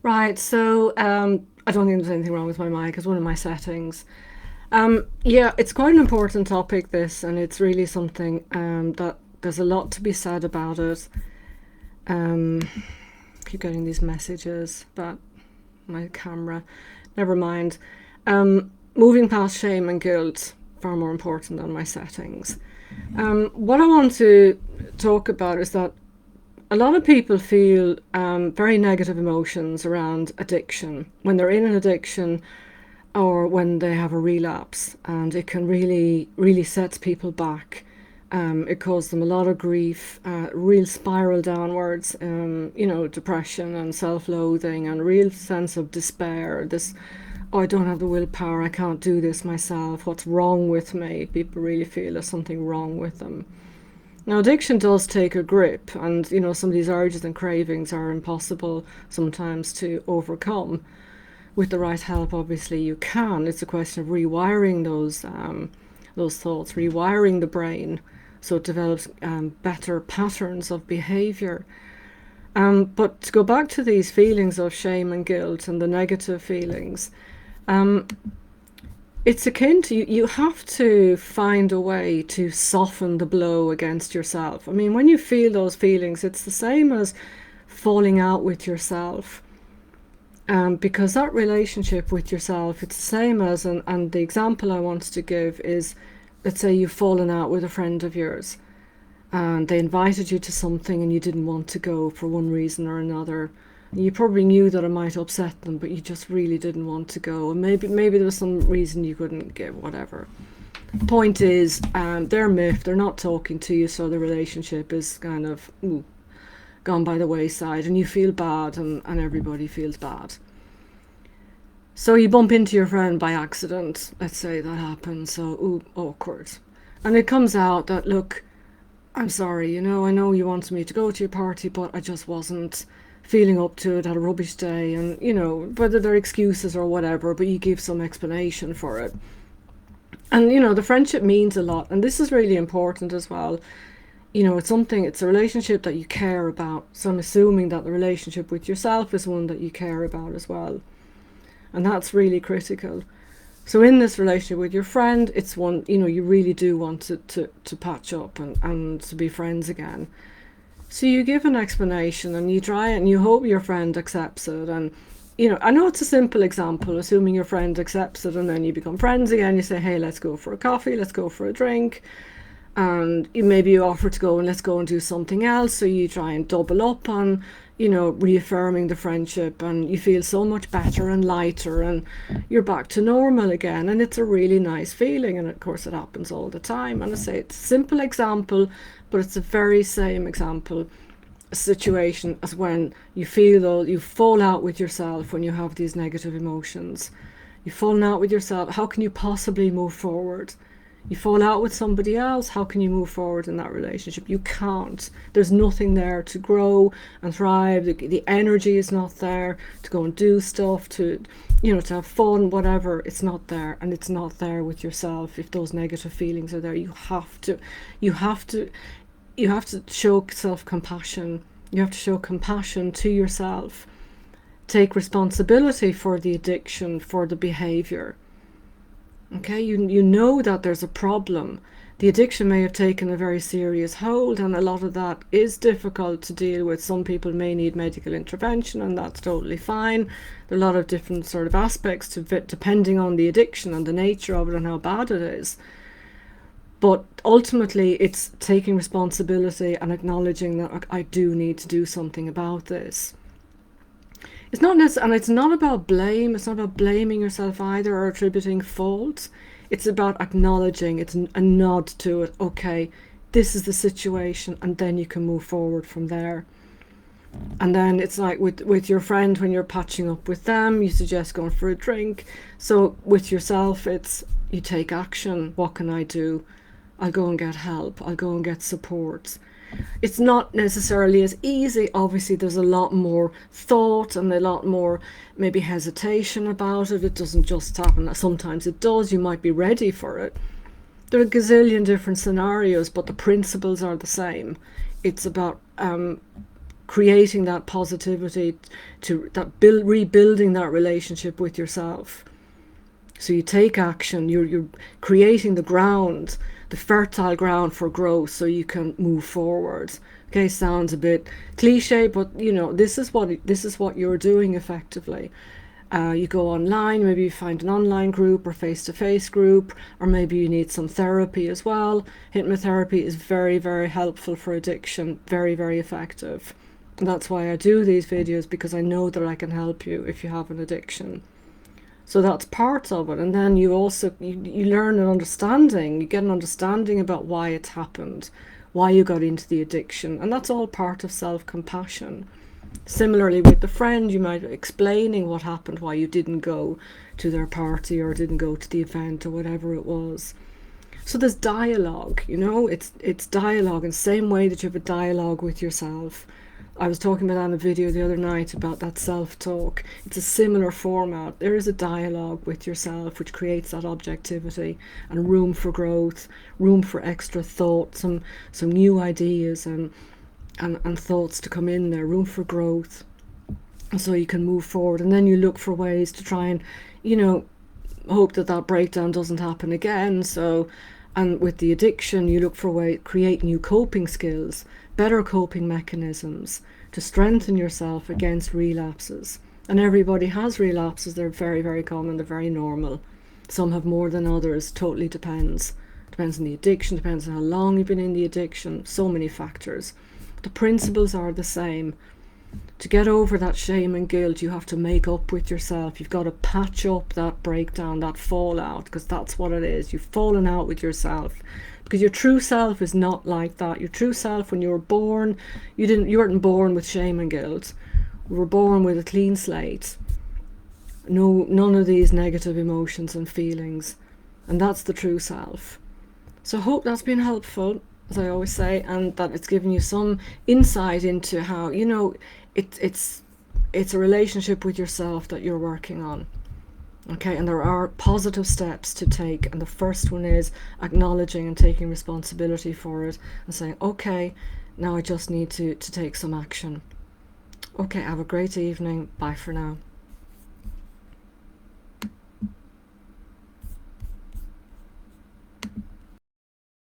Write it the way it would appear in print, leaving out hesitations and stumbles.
Right, so I don't think there's anything wrong with my mic. It's one of my settings. Yeah, it's quite an important topic, this, and it's really something that there's a lot to be said about it. Um, keep getting these messages about my camera. Never mind. Moving past shame and guilt, far more important than my settings. What I want to talk about is that a lot of people feel very negative emotions around addiction when they're in an addiction or when they have a relapse, and it can really sets people back. It causes them a lot of grief, real spiral downwards, depression and self-loathing and real sense of despair. This, oh, I don't have the willpower, I can't do this myself, what's wrong with me? People really feel there's something wrong with them. Now, addiction does take a grip, and some of these urges and cravings are impossible sometimes to overcome. With the right help, obviously, you can. It's a question of rewiring those thoughts, rewiring the brain, so it develops better patterns of behaviour. But to go back to these feelings of shame and guilt and the negative feelings, um, it's akin to you have to find a way to soften the blow against yourself. I mean, when you feel those feelings, it's the same as falling out with yourself. Because that relationship with yourself, it's the same as, and the example I wanted to give is, let's say you've fallen out with a friend of yours and they invited you to something and you didn't want to go for one reason or another. You probably knew that it might upset them, but you just really didn't want to go. And maybe there was some reason you couldn't give, whatever. Point is, they're miffed, they're not talking to you, so the relationship is kind of gone by the wayside, and you feel bad, and everybody feels bad. So you bump into your friend by accident, let's say that happens, so awkward. And it comes out that, look, I'm sorry, I know you wanted me to go to your party, but I just wasn't feeling up to it, had a rubbish day, and whether they're excuses or whatever, but you give some explanation for it. And the friendship means a lot, and this is really important as well. It's a relationship that you care about, so I'm assuming that the relationship with yourself is one that you care about as well, and that's really critical. So in this relationship with your friend, it's one you really do want to patch up and to be friends again. So you give an explanation and you try it and you hope your friend accepts it. And, I know it's a simple example, assuming your friend accepts it, and then you become friends again. You say, hey, let's go for a coffee, let's go for a drink. And maybe you offer to go and let's go and do something else. So you try and double up on, reaffirming the friendship, and you feel so much better and lighter and you're back to normal again. And it's a really nice feeling. And of course it happens all the time. And I say it's a simple example, but it's the very same example situation as when you feel though you fall out with yourself when you have these negative emotions. You've fallen out with yourself. How can you possibly move forward? You fall out with somebody else, how can you move forward in that relationship? You can't. There's nothing there to grow and thrive. The energy is not there to go and do stuff, to have fun, whatever. It's not there, and it's not there with yourself. If those negative feelings are there, you have to show self-compassion. You have to show compassion to yourself. Take responsibility for the addiction, for the behavior. Okay, you know that there's a problem. The addiction may have taken a very serious hold, and a lot of that is difficult to deal with. Some people may need medical intervention, and that's totally fine. There are a lot of different sort of aspects to it, depending on the addiction and the nature of it and how bad it is. But ultimately, it's taking responsibility and acknowledging that I do need to do something about this. It's not necessarily, and it's not about blame. It's not about blaming yourself either or attributing faults. It's about acknowledging. It's a nod to it. Okay, this is the situation, and then you can move forward from there. And then it's like with your friend, when you're patching up with them, you suggest going for a drink. So with yourself, it's you take action. What can I do? I'll go and get help. I'll go and get support. It's not necessarily as easy. Obviously, there's a lot more thought and a lot more maybe hesitation about it. It doesn't just happen. Sometimes it does. You might be ready for it. There are a gazillion different scenarios, but the principles are the same. It's about creating that positivity, to that rebuilding that relationship with yourself. So you take action, you're creating the ground, the fertile ground for growth, so you can move forward. Okay, sounds a bit cliche, but this is what you're doing effectively. You go online, maybe you find an online group or face-to-face group, or maybe you need some therapy as well. Hypnotherapy is very, very helpful for addiction, very, very effective. And that's why I do these videos, because I know that I can help you if you have an addiction. So that's part of it. And then you also, you learn an understanding, you get an understanding about why it's happened, why you got into the addiction. And that's all part of self-compassion. Similarly with the friend, you might be explaining what happened, why you didn't go to their party or didn't go to the event or whatever it was. So there's dialogue, it's dialogue in the same way that you have a dialogue with yourself. I was talking about that in a video the other night about that self-talk. It's a similar format. There is a dialogue with yourself which creates that objectivity and room for growth, room for extra thought, some new ideas and thoughts to come in there, room for growth, so you can move forward. And then you look for ways to try and, hope that breakdown doesn't happen again. So, and with the addiction, you look for a way to create new coping skills, better coping mechanisms to strengthen yourself against relapses. And everybody has relapses. They're very, very common. They're very normal. Some have more than others. Totally depends. Depends on the addiction, depends on how long you've been in the addiction. So many factors. The principles are the same. To get over that shame and guilt, you have to make up with yourself. You've got to patch up that breakdown, that fallout, because that's what it is. You've fallen out with yourself. Because your true self is not like that. Your true self, when you were born, you weren't born with shame and guilt. We were born with a clean slate. None of these negative emotions and feelings. And that's the true self. So I hope that's been helpful, as I always say, and that it's given you some insight into how, it's a relationship with yourself that you're working on. Okay, and there are positive steps to take, and the first one is acknowledging and taking responsibility for it and saying, okay, now I just need to take some action. Okay, have a great evening. Bye for now.